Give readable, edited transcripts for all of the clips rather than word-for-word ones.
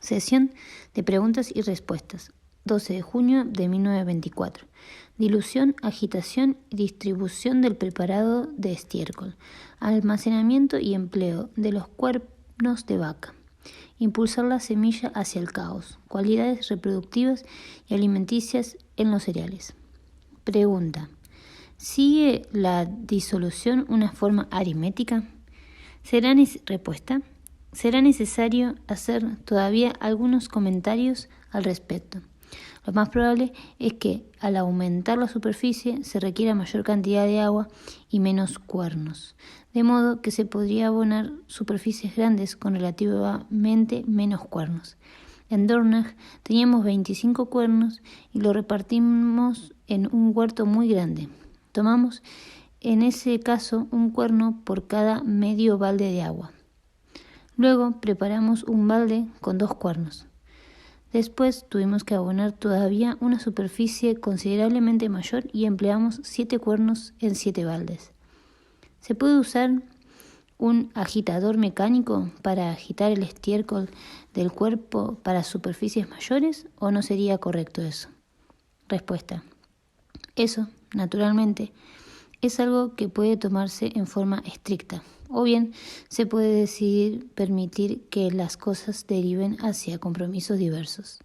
Sesión de preguntas y respuestas. 12 de junio de 1924. Dilución, agitación y distribución del preparado de estiércol. Almacenamiento y empleo de los cuernos de vaca. Impulsar la semilla hacia el caos. Cualidades reproductivas y alimenticias en los cereales. Pregunta. ¿Sigue la disolución una forma aritmética? Respuesta. Será necesario hacer todavía algunos comentarios al respecto. Lo más probable es que al aumentar la superficie se requiera mayor cantidad de agua y menos cuernos, de modo que se podría abonar superficies grandes con relativamente menos cuernos. En Dornach teníamos 25 cuernos y lo repartimos en un huerto muy grande. Tomamos en ese caso un cuerno por cada medio balde de agua. Luego preparamos un balde con 2 cuernos. Después tuvimos que abonar todavía una superficie considerablemente mayor y empleamos 7 cuernos en 7 baldes. ¿Se puede usar un agitador mecánico para agitar el estiércol del cuerpo para superficies mayores o no sería correcto eso? Respuesta. Eso, naturalmente, es algo que puede tomarse en forma estricta, o bien se puede decidir permitir que las cosas deriven hacia compromisos diversos.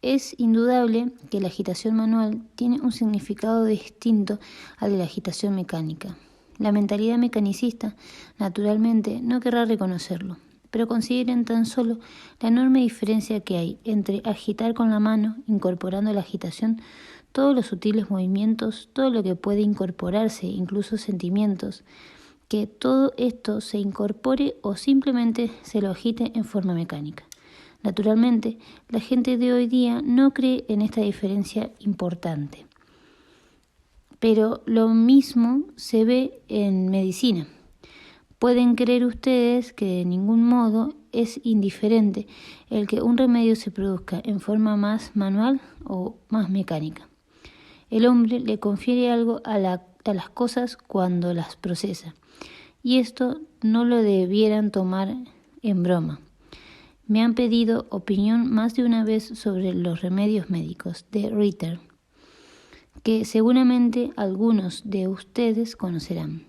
Es indudable que la agitación manual tiene un significado distinto al de la agitación mecánica. La mentalidad mecanicista, naturalmente, no querrá reconocerlo, pero consideren tan solo la enorme diferencia que hay entre agitar con la mano, incorporando la agitación, todos los sutiles movimientos, todo lo que puede incorporarse, incluso sentimientos, que todo esto se incorpore o simplemente se lo agite en forma mecánica. Naturalmente, la gente de hoy día no cree en esta diferencia importante. Pero lo mismo se ve en medicina. Pueden creer ustedes que de ningún modo es indiferente el que un remedio se produzca en forma más manual o más mecánica. El hombre le confiere algo a las cosas cuando las procesa, y esto no lo debieran tomar en broma. Me han pedido opinión más de una vez sobre los remedios médicos de Ritter, que seguramente algunos de ustedes conocerán.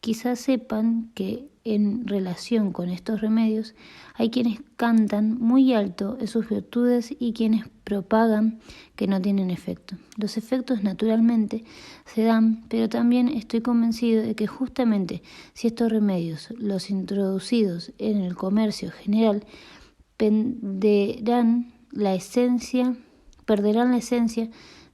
Quizás sepan que en relación con estos remedios hay quienes cantan muy alto en sus virtudes y quienes propagan que no tienen efecto. Los efectos naturalmente se dan, pero también estoy convencido de que justamente si estos remedios, los introducidos en el comercio general, perderán la esencia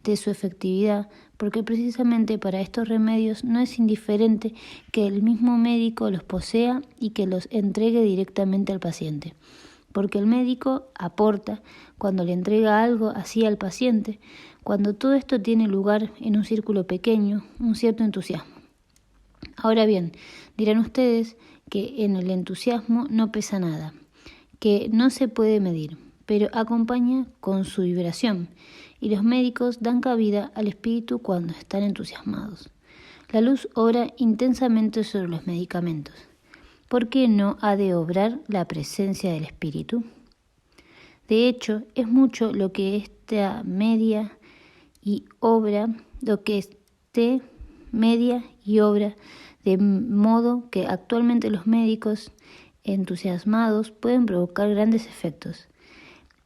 de su efectividad, porque precisamente para estos remedios no es indiferente que el mismo médico los posea y que los entregue directamente al paciente, porque el médico aporta, cuando le entrega algo así al paciente, cuando todo esto tiene lugar en un círculo pequeño, un cierto entusiasmo. Ahora bien, dirán ustedes que en el entusiasmo no pesa nada, que no se puede medir, pero acompaña con su vibración, y los médicos dan cabida al espíritu cuando están entusiasmados. La luz obra intensamente sobre los medicamentos. ¿Por qué no ha de obrar la presencia del espíritu? De hecho, es mucho lo que esta media y obra, de modo que actualmente los médicos entusiasmados pueden provocar grandes efectos.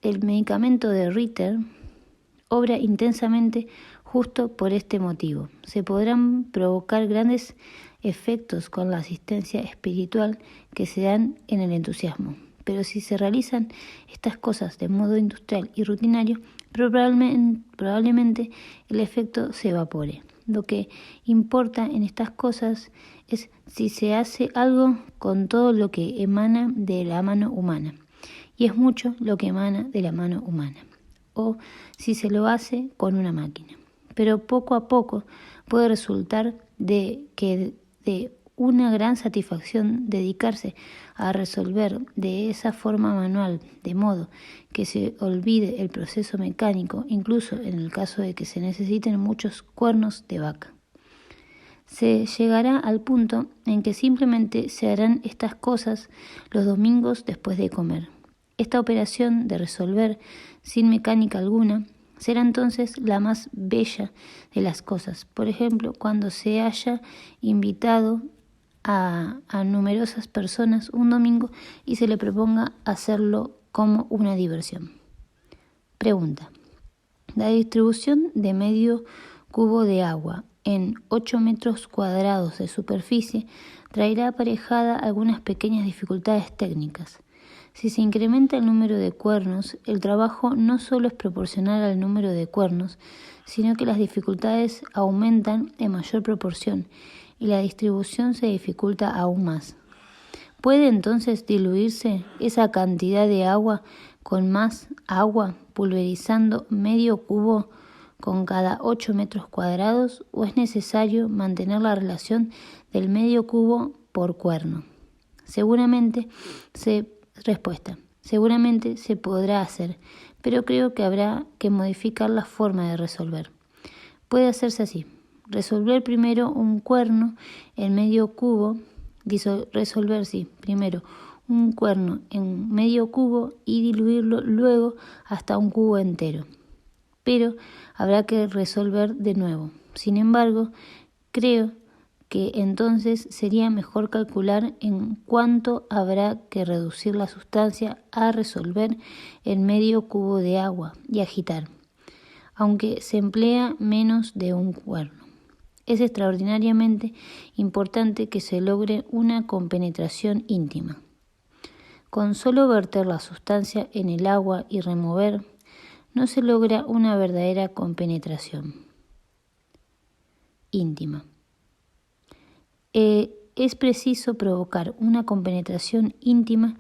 El medicamento de Ritter obra intensamente justo por este motivo. Se podrán provocar grandes efectos con la asistencia espiritual que se dan en el entusiasmo, pero si se realizan estas cosas de modo industrial y rutinario, probablemente el efecto se evapore. Lo que importa en estas cosas es si se hace algo con todo lo que emana de la mano humana, y es mucho lo que emana de la mano humana, o si se lo hace con una máquina. Pero poco a poco puede resultar de una gran satisfacción dedicarse a resolver de esa forma manual, de modo que se olvide el proceso mecánico, incluso en el caso de que se necesiten muchos cuernos de vaca. Se llegará al punto en que simplemente se harán estas cosas los domingos después de comer, Esta operación de resolver sin mecánica alguna será entonces la más bella de las cosas. Por ejemplo, cuando se haya invitado a numerosas personas un domingo y se le proponga hacerlo como una diversión. Pregunta. La distribución de medio cubo de agua en 8 metros cuadrados de superficie traerá aparejada algunas pequeñas dificultades técnicas. Si se incrementa el número de cuernos, el trabajo no solo es proporcional al número de cuernos, sino que las dificultades aumentan en mayor proporción y la distribución se dificulta aún más. ¿Puede entonces diluirse esa cantidad de agua con más agua, pulverizando medio cubo con cada 8 metros cuadrados, o es necesario mantener la relación del medio cubo por cuerno? Seguramente se podrá hacer, pero creo que habrá que modificar la forma de resolver. Puede hacerse así: resolver primero un cuerno en medio cubo, primero un cuerno en medio cubo y diluirlo luego hasta un cubo entero. Pero habrá que resolver de nuevo. Sin embargo, creo que entonces sería mejor calcular en cuánto habrá que reducir la sustancia a resolver el medio cubo de agua y agitar, aunque se emplea menos de un cuerno. Es extraordinariamente importante que se logre una compenetración íntima. Con solo verter la sustancia en el agua y remover, no se logra una verdadera compenetración íntima. Es preciso provocar una compenetración íntima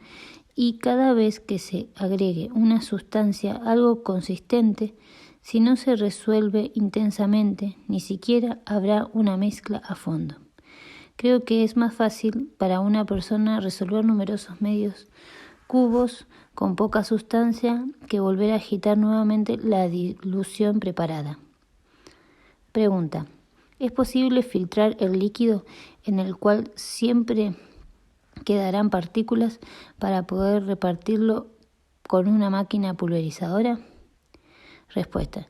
y cada vez que se agregue una sustancia algo consistente, si no se resuelve intensamente, ni siquiera habrá una mezcla a fondo. Creo que es más fácil para una persona resolver numerosos medios cubos con poca sustancia que volver a agitar nuevamente la dilución preparada. Pregunta. ¿Es posible filtrar el líquido en el cual siempre quedarán partículas para poder repartirlo con una máquina pulverizadora? Respuesta.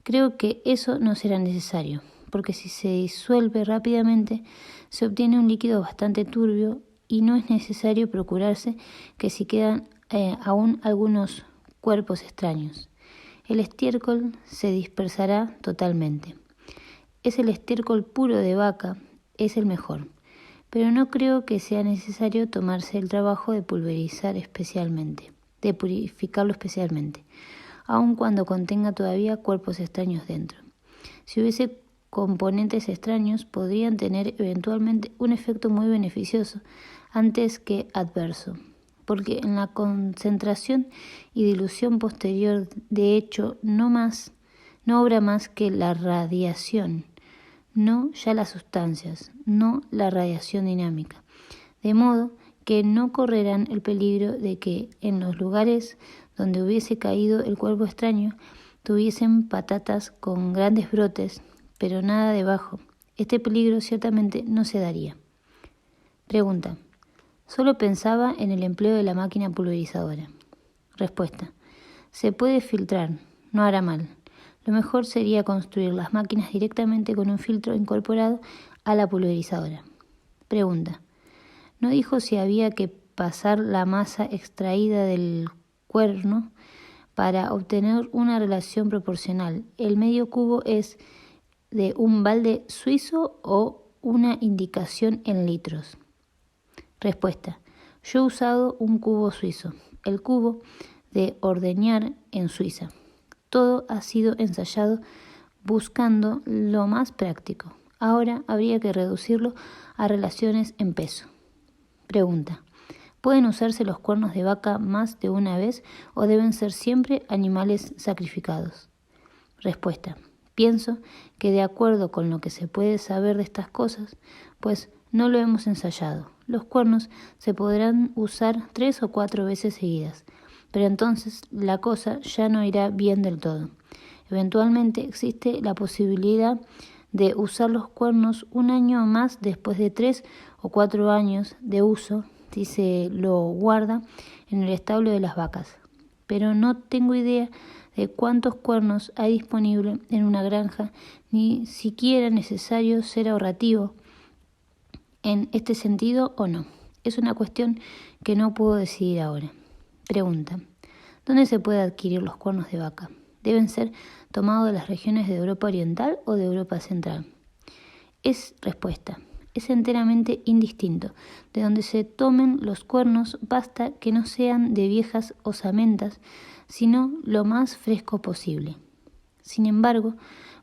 Creo que eso no será necesario, porque si se disuelve rápidamente, se obtiene un líquido bastante turbio y no es necesario procurarse que si quedan aún algunos cuerpos extraños. El estiércol se dispersará totalmente. Es el estiércol puro de vaca, es el mejor, pero no creo que sea necesario tomarse el trabajo de purificarlo especialmente, aun cuando contenga todavía cuerpos extraños dentro. Si hubiese componentes extraños, podrían tener eventualmente un efecto muy beneficioso antes que adverso, porque en la concentración y dilución posterior, de hecho, no obra más que la radiación, no ya las sustancias, no la radiación dinámica, de modo que no correrán el peligro de que en los lugares donde hubiese caído el cuerpo extraño tuviesen patatas con grandes brotes, pero nada debajo. Este peligro ciertamente no se daría. Pregunta. Solo pensaba en el empleo de la máquina pulverizadora. Respuesta. Se puede filtrar, no hará mal. Lo mejor sería construir las máquinas directamente con un filtro incorporado a la pulverizadora. Pregunta. ¿No dijo si había que pasar la masa extraída del cuerno para obtener una relación proporcional? ¿El medio cubo es de un balde suizo o una indicación en litros? Respuesta. Yo he usado un cubo suizo, el cubo de ordeñar en Suiza. Todo ha sido ensayado buscando lo más práctico. Ahora habría que reducirlo a relaciones en peso. Pregunta. ¿Pueden usarse los cuernos de vaca más de una vez o deben ser siempre animales sacrificados? Respuesta. Pienso que de acuerdo con lo que se puede saber de estas cosas, pues no lo hemos ensayado, los cuernos se podrán usar 3 o 4 veces seguidas, pero entonces la cosa ya no irá bien del todo. Eventualmente existe la posibilidad de usar los cuernos un año más después de 3 o 4 años de uso, y se lo guarda en el establo de las vacas. Pero no tengo idea de cuántos cuernos hay disponible en una granja, ni siquiera es necesario ser ahorrativo en este sentido o no. Es una cuestión que no puedo decidir ahora. Pregunta: ¿dónde se puede adquirir los cuernos de vaca? ¿Deben ser tomados de las regiones de Europa Oriental o de Europa Central? Respuesta: es enteramente indistinto. De donde se tomen los cuernos, basta que no sean de viejas osamentas, sino lo más fresco posible. Sin embargo,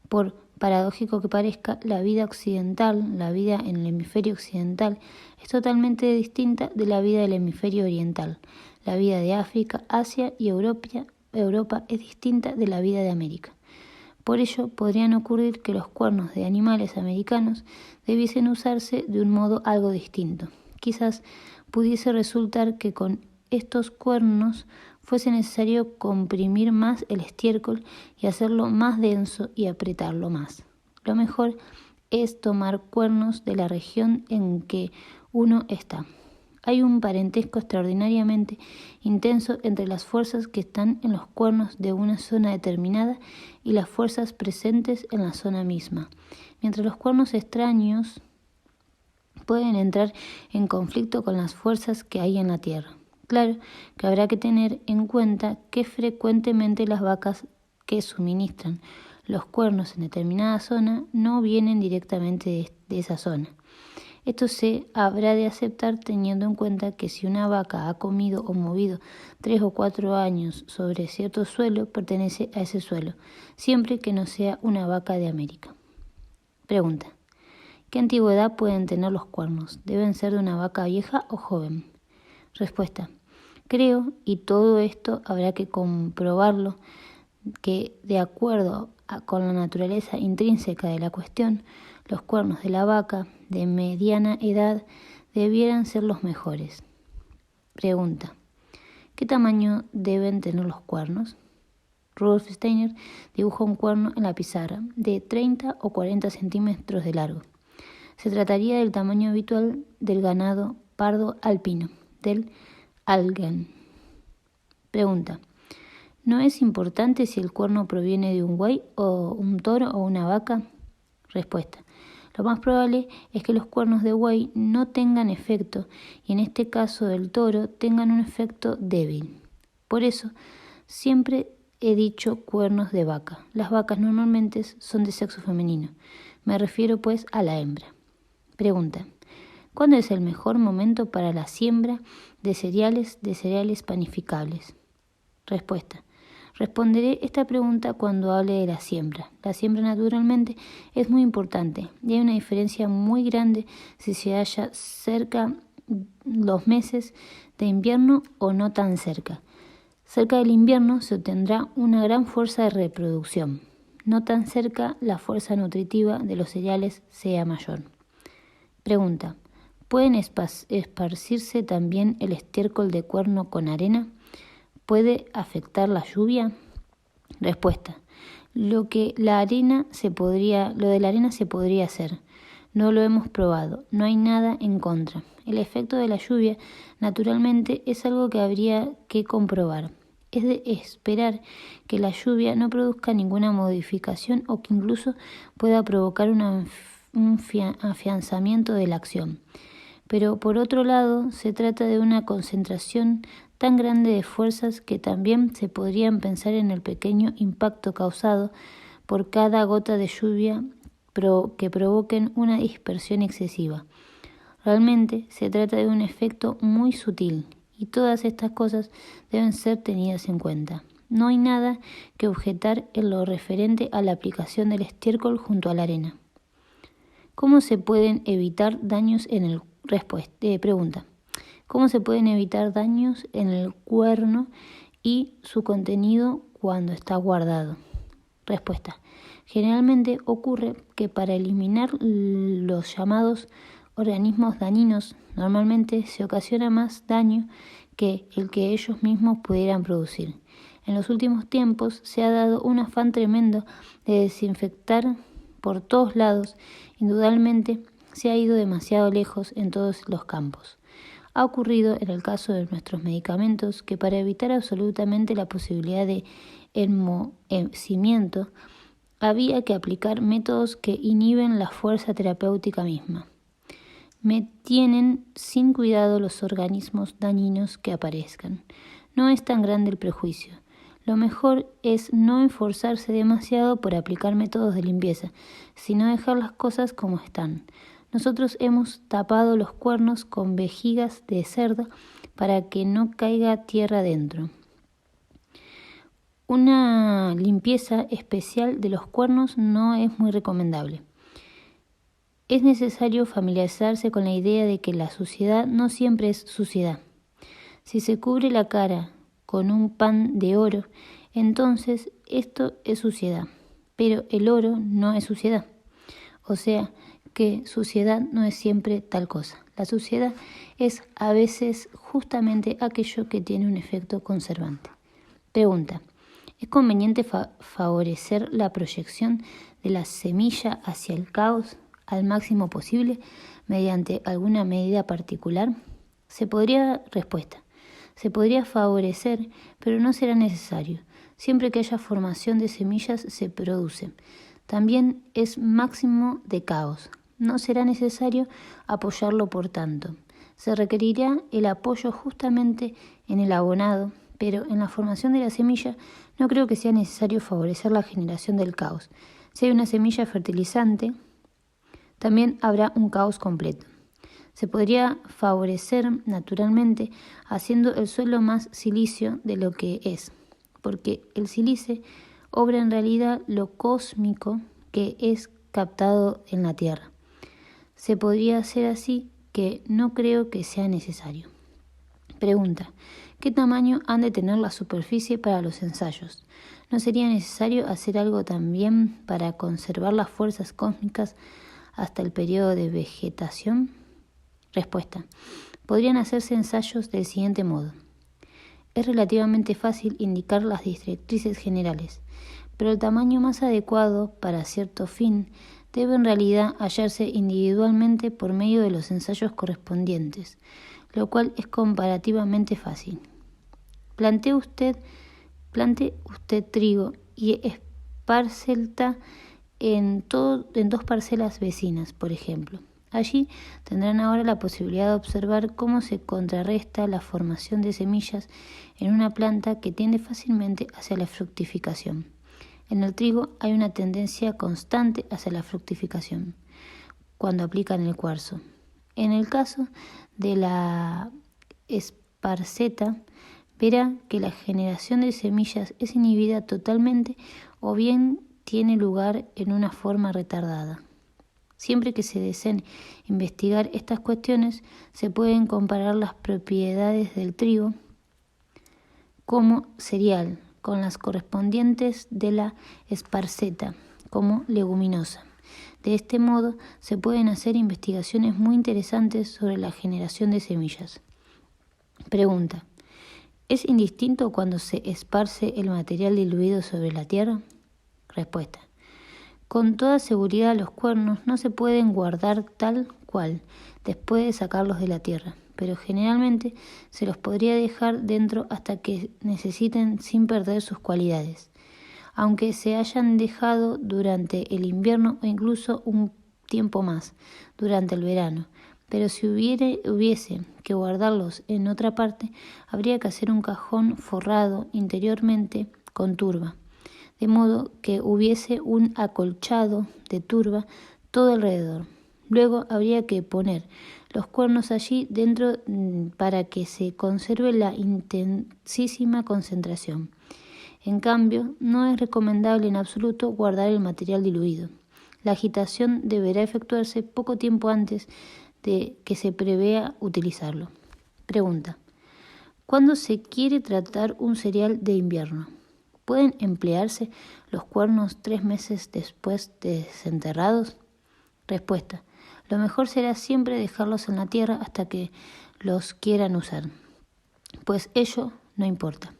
por paradójico que parezca, la vida en el hemisferio occidental, es totalmente distinta de la vida del hemisferio oriental. La vida de África, Asia y Europa es distinta de la vida de América. Por ello, podrían ocurrir que los cuernos de animales americanos debiesen usarse de un modo algo distinto. Quizás pudiese resultar que con estos cuernos fuese necesario comprimir más el estiércol y hacerlo más denso y apretarlo más. Lo mejor es tomar cuernos de la región en que uno está. Hay un parentesco extraordinariamente intenso entre las fuerzas que están en los cuernos de una zona determinada y las fuerzas presentes en la zona misma, mientras los cuernos extraños pueden entrar en conflicto con las fuerzas que hay en la tierra. Claro que habrá que tener en cuenta que frecuentemente las vacas que suministran los cuernos en determinada zona no vienen directamente de esa zona. Esto se habrá de aceptar teniendo en cuenta que si una vaca ha comido o movido 3 o 4 años sobre cierto suelo, pertenece a ese suelo, siempre que no sea una vaca de América. Pregunta: ¿qué antigüedad pueden tener los cuernos? ¿Deben ser de una vaca vieja o joven? Respuesta: creo, y todo esto habrá que comprobarlo, que de acuerdo con la naturaleza intrínseca de la cuestión, los cuernos de la vaca de mediana edad debieran ser los mejores. Pregunta: ¿qué tamaño deben tener los cuernos? Rudolf Steiner dibuja un cuerno en la pizarra de 30 o 40 centímetros de largo. Se trataría del tamaño habitual del ganado pardo alpino, del Allgäu. Pregunta: ¿no es importante si el cuerno proviene de un buey o un toro o una vaca? Respuesta: lo más probable es que los cuernos de buey no tengan efecto y en este caso del toro tengan un efecto débil. Por eso siempre he dicho cuernos de vaca. Las vacas normalmente son de sexo femenino. Me refiero pues a la hembra. Pregunta: ¿cuándo es el mejor momento para la siembra de cereales panificables? Respuesta: responderé esta pregunta cuando hable de la siembra. La siembra naturalmente es muy importante y hay una diferencia muy grande si se halla cerca los meses de invierno o no tan cerca. Cerca del invierno se obtendrá una gran fuerza de reproducción. No tan cerca la fuerza nutritiva de los cereales sea mayor. Pregunta: ¿pueden esparcirse también el estiércol de cuerno con arena? ¿Puede afectar la lluvia? Respuesta: lo de la arena se podría hacer. No lo hemos probado, no hay nada en contra. El efecto de la lluvia, naturalmente, es algo que habría que comprobar. Es de esperar que la lluvia no produzca ninguna modificación o que incluso pueda provocar un afianzamiento de la acción. Pero por otro lado, se trata de una concentración tan grande de fuerzas que también se podrían pensar en el pequeño impacto causado por cada gota de lluvia que provoquen una dispersión excesiva. Realmente se trata de un efecto muy sutil y todas estas cosas deben ser tenidas en cuenta. No hay nada que objetar en lo referente a la aplicación del estiércol junto a la arena. ¿Cómo se pueden evitar daños en el Pregunta: ¿cómo se pueden evitar daños en el cuerno y su contenido cuando está guardado? Respuesta: generalmente ocurre que para eliminar los llamados organismos dañinos, normalmente se ocasiona más daño que el que ellos mismos pudieran producir. En los últimos tiempos se ha dado un afán tremendo de desinfectar por todos lados. Indudablemente se ha ido demasiado lejos en todos los campos. Ha ocurrido en el caso de nuestros medicamentos que para evitar absolutamente la posibilidad de enmohecimiento, había que aplicar métodos que inhiben la fuerza terapéutica misma. Me tienen sin cuidado los organismos dañinos que aparezcan. No es tan grande el prejuicio. Lo mejor es no esforzarse demasiado por aplicar métodos de limpieza, sino dejar las cosas como están. Nosotros hemos tapado los cuernos con vejigas de cerdo para que no caiga tierra dentro. Una limpieza especial de los cuernos no es muy recomendable. Es necesario familiarizarse con la idea de que la suciedad no siempre es suciedad. Si se cubre la cara con un pan de oro, entonces esto es suciedad, pero el oro no es suciedad. O sea, que suciedad no es siempre tal cosa. La suciedad es a veces justamente aquello que tiene un efecto conservante. Pregunta: ¿es conveniente favorecer la proyección de la semilla hacia el caos al máximo posible mediante alguna medida particular? Respuesta: se podría favorecer, pero no será necesario. Siempre que haya formación de semillas se produce. También es máximo de caos. No será necesario apoyarlo por tanto. Se requerirá el apoyo justamente en el abonado, pero en la formación de la semilla no creo que sea necesario favorecer la generación del caos. Si hay una semilla fertilizante, también habrá un caos completo. Se podría favorecer naturalmente haciendo el suelo más silicio de lo que es, porque el sílice obra en realidad lo cósmico que es captado en la tierra. Se podría hacer así, que no creo que sea necesario. Pregunta: ¿qué tamaño han de tener la superficie para los ensayos? ¿No sería necesario hacer algo también para conservar las fuerzas cósmicas hasta el periodo de vegetación? Respuesta: podrían hacerse ensayos del siguiente modo. Es relativamente fácil indicar las directrices generales, pero el tamaño más adecuado para cierto fin debe en realidad hallarse individualmente por medio de los ensayos correspondientes, lo cual es comparativamente fácil. Plante usted trigo y espárcela en 2 parcelas vecinas, por ejemplo. Allí tendrán ahora la posibilidad de observar cómo se contrarresta la formación de semillas en una planta que tiende fácilmente hacia la fructificación. En el trigo hay una tendencia constante hacia la fructificación cuando aplican el cuarzo. En el caso de la esparceta, verá que la generación de semillas es inhibida totalmente o bien tiene lugar en una forma retardada. Siempre que se deseen investigar estas cuestiones, se pueden comparar las propiedades del trigo como cereal con las correspondientes de la esparceta como leguminosa. De este modo, se pueden hacer investigaciones muy interesantes sobre la generación de semillas. Pregunta: ¿es indistinto cuando se esparce el material diluido sobre la tierra? Respuesta: con toda seguridad los cuernos no se pueden guardar tal cual después de sacarlos de la tierra, pero generalmente se los podría dejar dentro hasta que necesiten sin perder sus cualidades, aunque se hayan dejado durante el invierno o incluso un tiempo más, durante el verano. Pero si hubiese que guardarlos en otra parte, habría que hacer un cajón forrado interiormente con turba, de modo que hubiese un acolchado de turba todo alrededor. Luego habría que poner los cuernos allí dentro para que se conserve la intensísima concentración. En cambio, no es recomendable en absoluto guardar el material diluido. La agitación deberá efectuarse poco tiempo antes de que se prevea utilizarlo. Pregunta: ¿cuándo se quiere tratar un cereal de invierno? ¿Pueden emplearse los cuernos 3 meses después de desenterrados? Respuesta: lo mejor será siempre dejarlos en la tierra hasta que los quieran usar, pues ello no importa.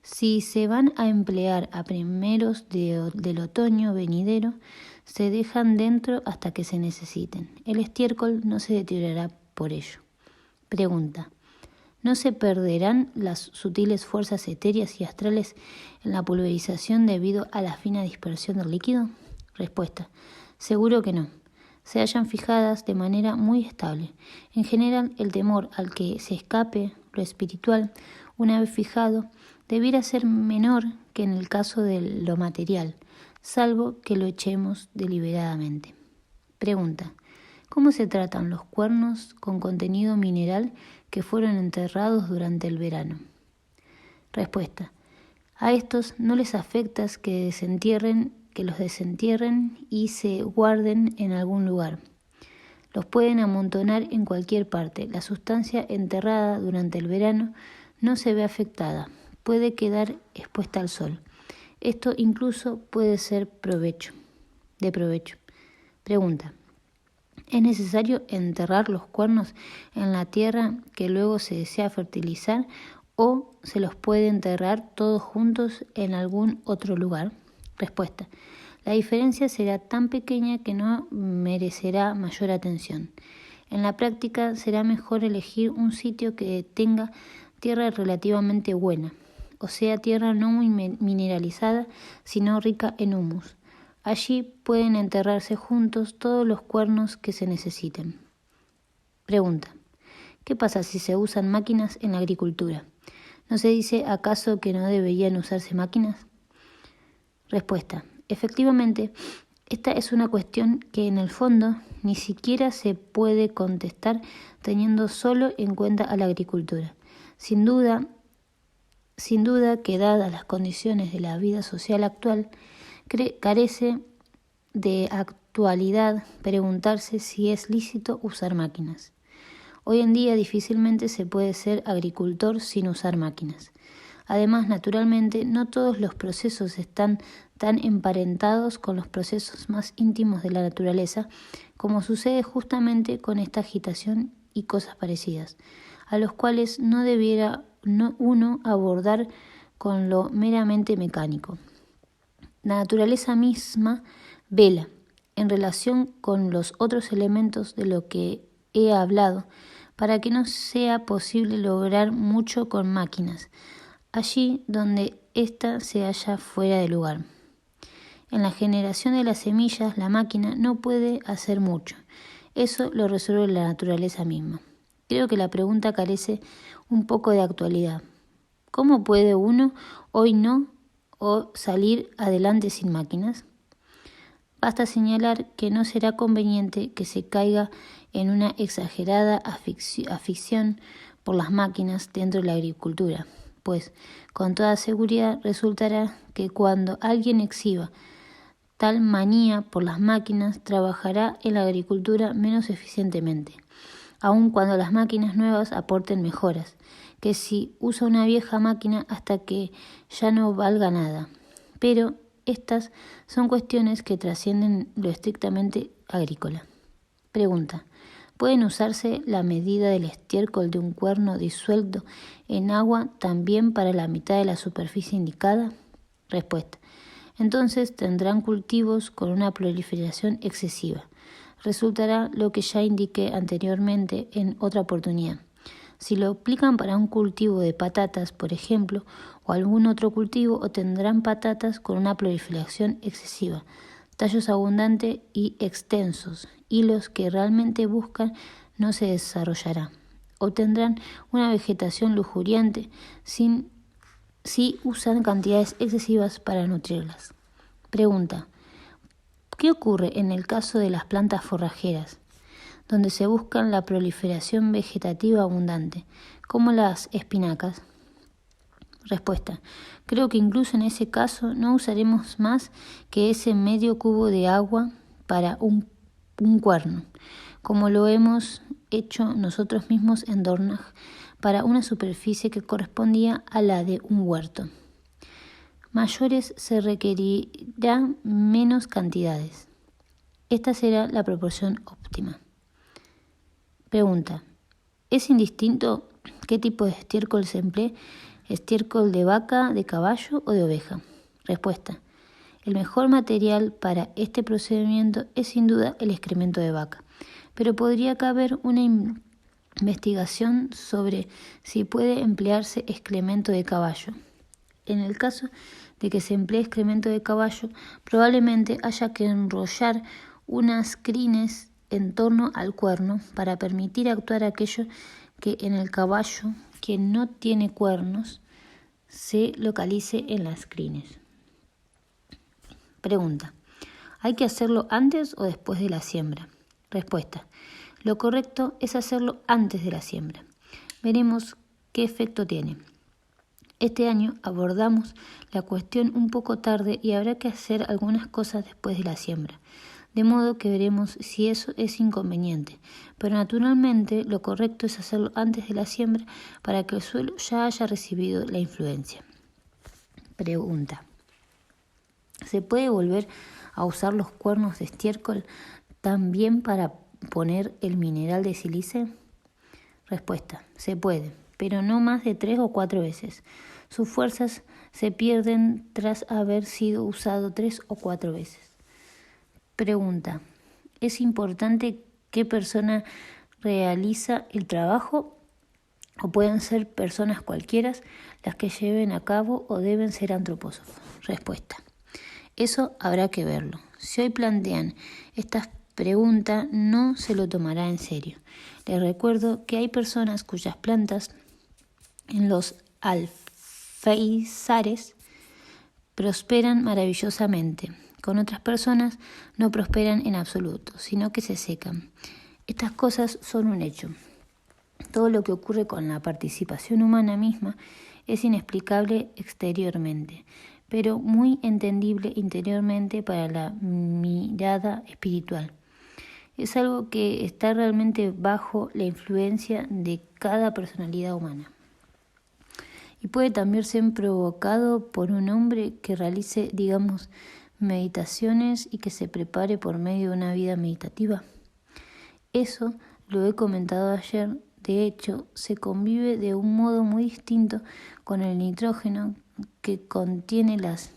Si se van a emplear a primeros del otoño venidero, se dejan dentro hasta que se necesiten. El estiércol no se deteriorará por ello. Pregunta. ¿No se perderán las sutiles fuerzas etéreas y astrales en la pulverización debido a la fina dispersión del líquido? Respuesta. Seguro que no. Se hallan fijadas de manera muy estable. En general, el temor al que se escape lo espiritual, una vez fijado, debiera ser menor que en el caso de lo material, salvo que lo echemos deliberadamente. Pregunta. ¿Cómo se tratan los cuernos con contenido mineral que fueron enterrados durante el verano? Respuesta. A estos no les afecta que los desentierren y se guarden en algún lugar. Los pueden amontonar en cualquier parte. La sustancia enterrada durante el verano no se ve afectada. Puede quedar expuesta al sol. Esto incluso puede ser de provecho. Pregunta. ¿Es necesario enterrar los cuernos en la tierra que luego se desea fertilizar o se los puede enterrar todos juntos en algún otro lugar? Respuesta. La diferencia será tan pequeña que no merecerá mayor atención. En la práctica será mejor elegir un sitio que tenga tierra relativamente buena, o sea, tierra no muy mineralizada, sino rica en humus. Allí pueden enterrarse juntos todos los cuernos que se necesiten. Pregunta. ¿Qué pasa si se usan máquinas en la agricultura? ¿No se dice acaso que no deberían usarse máquinas? Respuesta. Efectivamente, esta es una cuestión que en el fondo ni siquiera se puede contestar teniendo solo en cuenta a la agricultura. Sin duda que dadas las condiciones de la vida social actual, carece de actualidad preguntarse si es lícito usar máquinas. Hoy en día difícilmente se puede ser agricultor sin usar máquinas. Además, naturalmente, no todos los procesos están tan emparentados con los procesos más íntimos de la naturaleza, como sucede justamente con esta agitación y cosas parecidas, a los cuales no debiera uno abordar con lo meramente mecánico. La naturaleza misma vela, en relación con los otros elementos de lo que he hablado, para que no sea posible lograr mucho con máquinas, allí donde ésta se halla fuera de lugar. En la generación de las semillas, la máquina no puede hacer mucho. Eso lo resuelve la naturaleza misma. Creo que la pregunta carece un poco de actualidad. ¿Cómo puede uno hoy no o salir adelante sin máquinas? Basta señalar que no será conveniente que se caiga en una exagerada afición por las máquinas dentro de la agricultura, pues con toda seguridad resultará que cuando alguien exhiba tal manía por las máquinas, trabajará en la agricultura menos eficientemente, aun cuando las máquinas nuevas aporten mejoras, que si usa una vieja máquina hasta que ya no valga nada. Pero estas son cuestiones que trascienden lo estrictamente agrícola. Pregunta. ¿Pueden usarse la medida del estiércol de un cuerno disuelto en agua también para la mitad de la superficie indicada? Respuesta. Entonces tendrán cultivos con una proliferación excesiva. Resultará lo que ya indiqué anteriormente en otra oportunidad. Si lo aplican para un cultivo de patatas, por ejemplo, o algún otro cultivo, obtendrán patatas con una proliferación excesiva, tallos abundantes y extensos, y los que realmente buscan no se desarrollará. Obtendrán una vegetación lujuriante si usan cantidades excesivas para nutrirlas. Pregunta. ¿Qué ocurre en el caso de las plantas forrajeras, donde se busca la proliferación vegetativa abundante, como las espinacas? Respuesta. Creo que incluso en ese caso no usaremos más que ese medio cubo de agua para un cuerno, como lo hemos hecho nosotros mismos en Dornach para una superficie que correspondía a la de un huerto. Mayores se requerirán menos cantidades. Esta será la proporción óptima. Pregunta. ¿Es indistinto qué tipo de estiércol se emplee? ¿Estiércol de vaca, de caballo o de oveja? Respuesta. El mejor material para este procedimiento es sin duda el excremento de vaca, pero podría caber una investigación sobre si puede emplearse excremento de caballo. En el caso de que se emplee excremento de caballo, probablemente haya que enrollar unas crines en torno al cuerno para permitir actuar aquello que en el caballo que no tiene cuernos se localice en las crines. Pregunta: ¿hay que hacerlo antes o después de la siembra? Respuesta: lo correcto es hacerlo antes de la siembra. Veremos qué efecto tiene. Este año abordamos la cuestión un poco tarde y habrá que hacer algunas cosas después de la siembra, de modo que veremos si eso es inconveniente. Pero naturalmente lo correcto es hacerlo antes de la siembra para que el suelo ya haya recibido la influencia. Pregunta: ¿se puede volver a usar los cuernos de estiércol también para poner el mineral de sílice? Respuesta: se puede, pero no más de 3 o 4 veces. Sus fuerzas se pierden tras haber sido usado 3 o 4 veces. Pregunta: ¿es importante qué persona realiza el trabajo o pueden ser personas cualquiera las que lleven a cabo o deben ser antropósofos? Respuesta: eso habrá que verlo. Si hoy plantean estas preguntas, no se lo tomará en serio. Les recuerdo que hay personas cuyas plantas en los alféizares prosperan maravillosamente. Con otras personas no prosperan en absoluto, sino que se secan. Estas cosas son un hecho. Todo lo que ocurre con la participación humana misma es inexplicable exteriormente, pero muy entendible interiormente para la mirada espiritual. Es algo que está realmente bajo la influencia de cada personalidad humana. Y puede también ser provocado por un hombre que realice, meditaciones y que se prepare por medio de una vida meditativa. Eso lo he comentado ayer. De hecho, se convive de un modo muy distinto con el nitrógeno que contiene las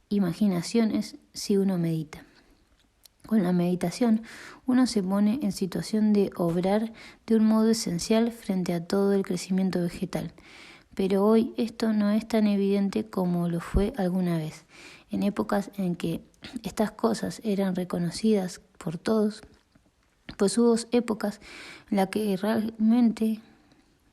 imaginaciones si uno medita. Con la meditación, uno se pone en situación de obrar de un modo esencial frente a todo el crecimiento vegetal. Pero hoy esto no es tan evidente como lo fue alguna vez. En épocas en que estas cosas eran reconocidas por todos, pues hubo épocas en las que realmente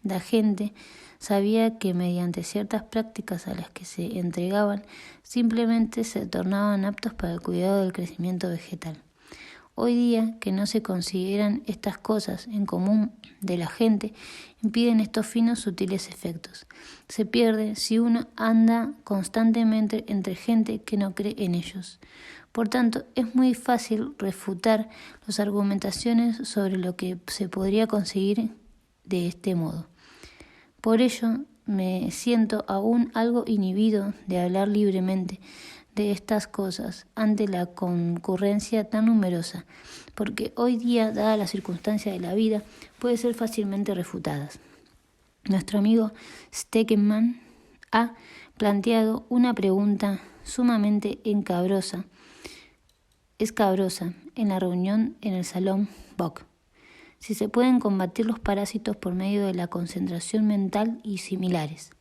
la gente sabía que mediante ciertas prácticas a las que se entregaban, simplemente se tornaban aptos para el cuidado del crecimiento vegetal. Hoy día, que no se consideran estas cosas en común de la gente, impiden estos finos sutiles efectos. Se pierde si uno anda constantemente entre gente que no cree en ellos. Por tanto, es muy fácil refutar las argumentaciones sobre lo que se podría conseguir de este modo. Por ello, me siento aún algo inhibido de hablar libremente de estas cosas ante la concurrencia tan numerosa, porque hoy día, dada la circunstancia de la vida, puede ser fácilmente refutadas. Nuestro amigo Stegemann ha planteado una pregunta sumamente escabrosa en la reunión en el Salón Bock: si se pueden combatir los parásitos por medio de la concentración mental y similares.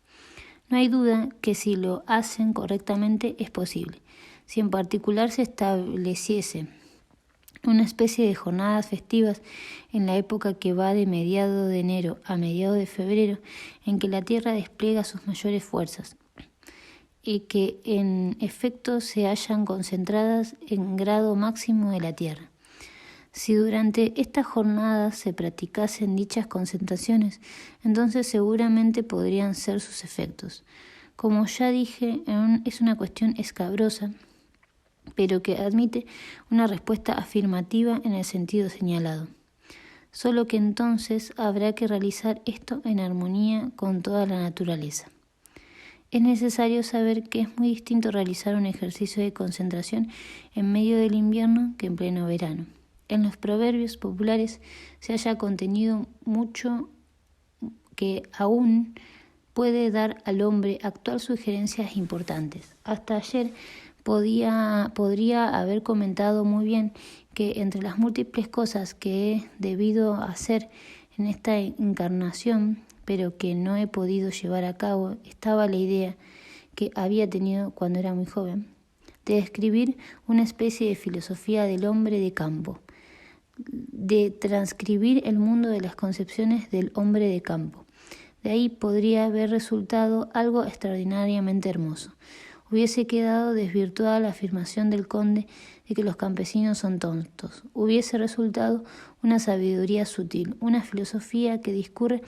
No hay duda que si lo hacen correctamente es posible. Si en particular se estableciese una especie de jornadas festivas en la época que va de mediado de enero a mediado de febrero, en que la Tierra despliega sus mayores fuerzas y que en efecto se hallan concentradas en grado máximo de la Tierra. Si durante estas jornadas se practicasen dichas concentraciones, entonces seguramente podrían ser sus efectos. Como ya dije, es una cuestión escabrosa, pero que admite una respuesta afirmativa en el sentido señalado. Solo que entonces habrá que realizar esto en armonía con toda la naturaleza. Es necesario saber que es muy distinto realizar un ejercicio de concentración en medio del invierno que en pleno verano. En los proverbios populares se halla contenido mucho que aún puede dar al hombre actual sugerencias importantes. Hasta ayer podría haber comentado muy bien que entre las múltiples cosas que he debido hacer en esta encarnación, pero que no he podido llevar a cabo, estaba la idea que había tenido cuando era muy joven, de escribir una especie de filosofía del hombre de campo, de transcribir el mundo de las concepciones del hombre de campo. De ahí podría haber resultado algo extraordinariamente hermoso. Hubiese quedado desvirtuada la afirmación del conde de que los campesinos son tontos. Hubiese resultado una sabiduría sutil, una filosofía que discurre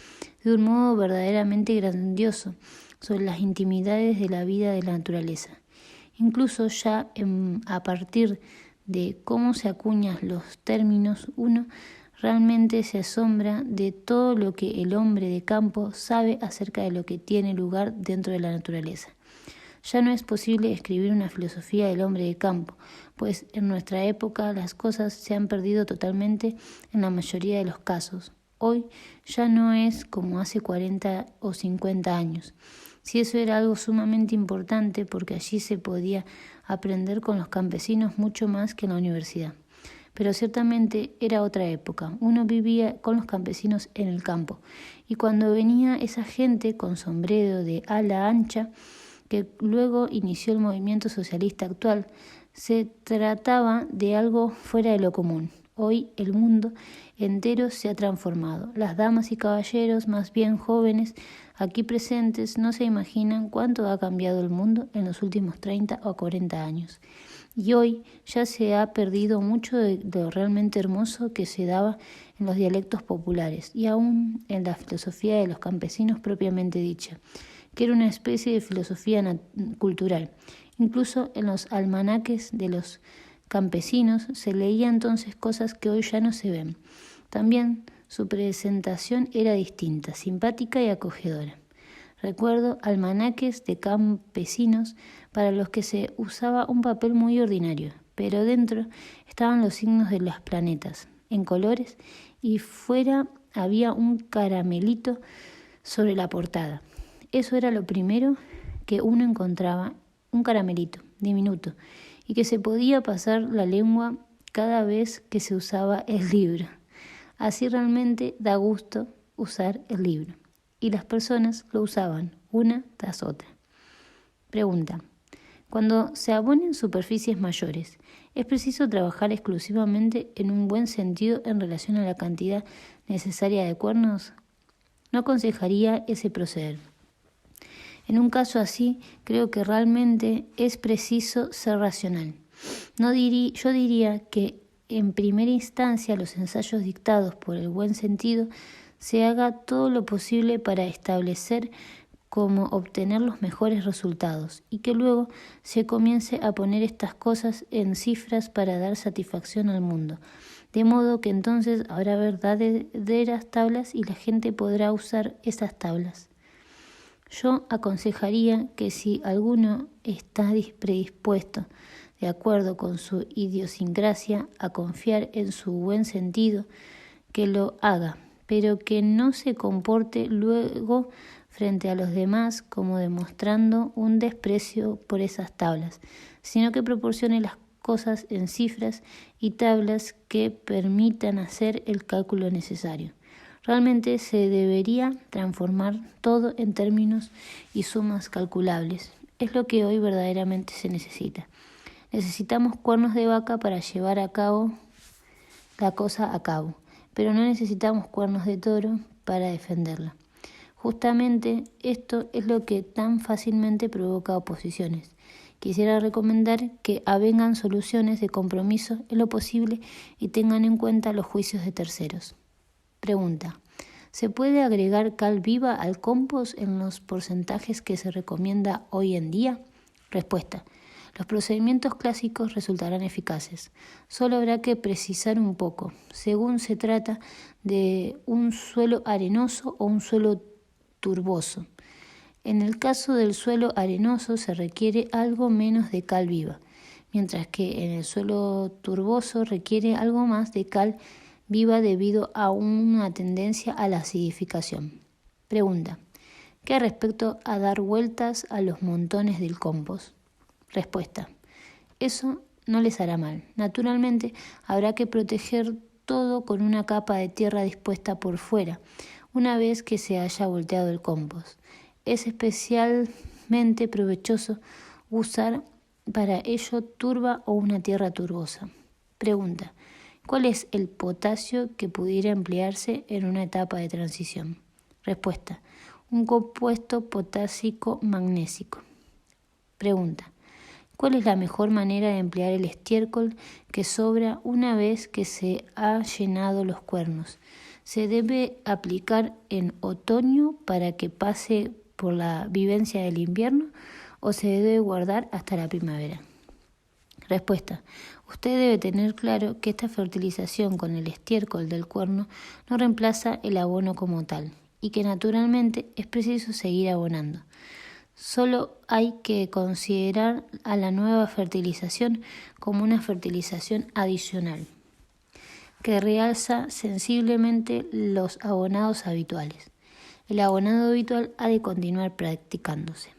de un modo verdaderamente grandioso sobre las intimidades de la vida de la naturaleza. Incluso ya a partir de cómo se acuñan los términos, uno realmente se asombra de todo lo que el hombre de campo sabe acerca de lo que tiene lugar dentro de la naturaleza. Ya no es posible escribir una filosofía del hombre de campo, pues en nuestra época las cosas se han perdido totalmente en la mayoría de los casos. Hoy ya no es como hace 40 o 50 años. Si eso era algo sumamente importante, porque allí se podía aprender con los campesinos mucho más que en la universidad. Pero ciertamente era otra época. Uno vivía con los campesinos en el campo. Y cuando venía esa gente con sombrero de ala ancha, que luego inició el movimiento socialista actual, se trataba de algo fuera de lo común. Hoy el mundo entero se ha transformado. Las damas y caballeros, más bien jóvenes, aquí presentes, no se imaginan cuánto ha cambiado el mundo en los últimos 30 o 40 años. Y hoy ya se ha perdido mucho de lo realmente hermoso que se daba en los dialectos populares y aún en la filosofía de los campesinos propiamente dicha, que era una especie de filosofía cultural. Incluso en los almanaques de los campesinos se leía entonces cosas que hoy ya no se ven. También su presentación era distinta, simpática y acogedora. Recuerdo almanaques de campesinos para los que se usaba un papel muy ordinario, pero dentro estaban los signos de los planetas, en colores, y fuera había un caramelito sobre la portada. Eso era lo primero que uno encontraba, un caramelito diminuto, y que se podía pasar la lengua cada vez que se usaba el libro. Así realmente da gusto usar el libro. Y las personas lo usaban una tras otra. Pregunta. Cuando se abonen superficies mayores, ¿es preciso trabajar exclusivamente en un buen sentido en relación a la cantidad necesaria de cuernos? No aconsejaría ese proceder. En un caso así, creo que realmente es preciso ser racional. Yo diría que en primera instancia los ensayos dictados por el buen sentido se haga todo lo posible para establecer cómo obtener los mejores resultados y que luego se comience a poner estas cosas en cifras para dar satisfacción al mundo. De modo que entonces habrá verdaderas tablas y la gente podrá usar esas tablas. Yo aconsejaría que si alguno está predispuesto, de acuerdo con su idiosincrasia, a confiar en su buen sentido, que lo haga, pero que no se comporte luego frente a los demás como demostrando un desprecio por esas tablas, sino que proporcione las cosas en cifras y tablas que permitan hacer el cálculo necesario. Realmente se debería transformar todo en términos y sumas calculables. Es lo que hoy verdaderamente se necesita. Necesitamos cuernos de vaca para llevar a cabo la cosa a cabo, pero no necesitamos cuernos de toro para defenderla. Justamente esto es lo que tan fácilmente provoca oposiciones. Quisiera recomendar que avengan soluciones de compromiso en lo posible y tengan en cuenta los juicios de terceros. Pregunta. ¿Se puede agregar cal viva al compost en los porcentajes que se recomienda hoy en día? Respuesta. Los procedimientos clásicos resultarán eficaces. Solo habrá que precisar un poco, según se trata de un suelo arenoso o un suelo turboso. En el caso del suelo arenoso se requiere algo menos de cal viva, mientras que en el suelo turboso requiere algo más de cal viva debido a una tendencia a la acidificación. Pregunta. ¿Qué respecto a dar vueltas a los montones del compost? Respuesta. Eso no les hará mal. Naturalmente, habrá que proteger todo con una capa de tierra dispuesta por fuera, una vez que se haya volteado el compost. Es especialmente provechoso usar para ello turba o una tierra turbosa. Pregunta: ¿cuál es el potasio que pudiera emplearse en una etapa de transición? Respuesta: un compuesto potásico magnésico. Pregunta: ¿cuál es la mejor manera de emplear el estiércol que sobra una vez que se ha llenado los cuernos? ¿Se debe aplicar en otoño para que pase por la vivencia del invierno o se debe guardar hasta la primavera? Respuesta: usted debe tener claro que esta fertilización con el estiércol del cuerno no reemplaza el abono como tal y que naturalmente es preciso seguir abonando. Solo hay que considerar a la nueva fertilización como una fertilización adicional, que realza sensiblemente los abonados habituales. El abonado habitual ha de continuar practicándose.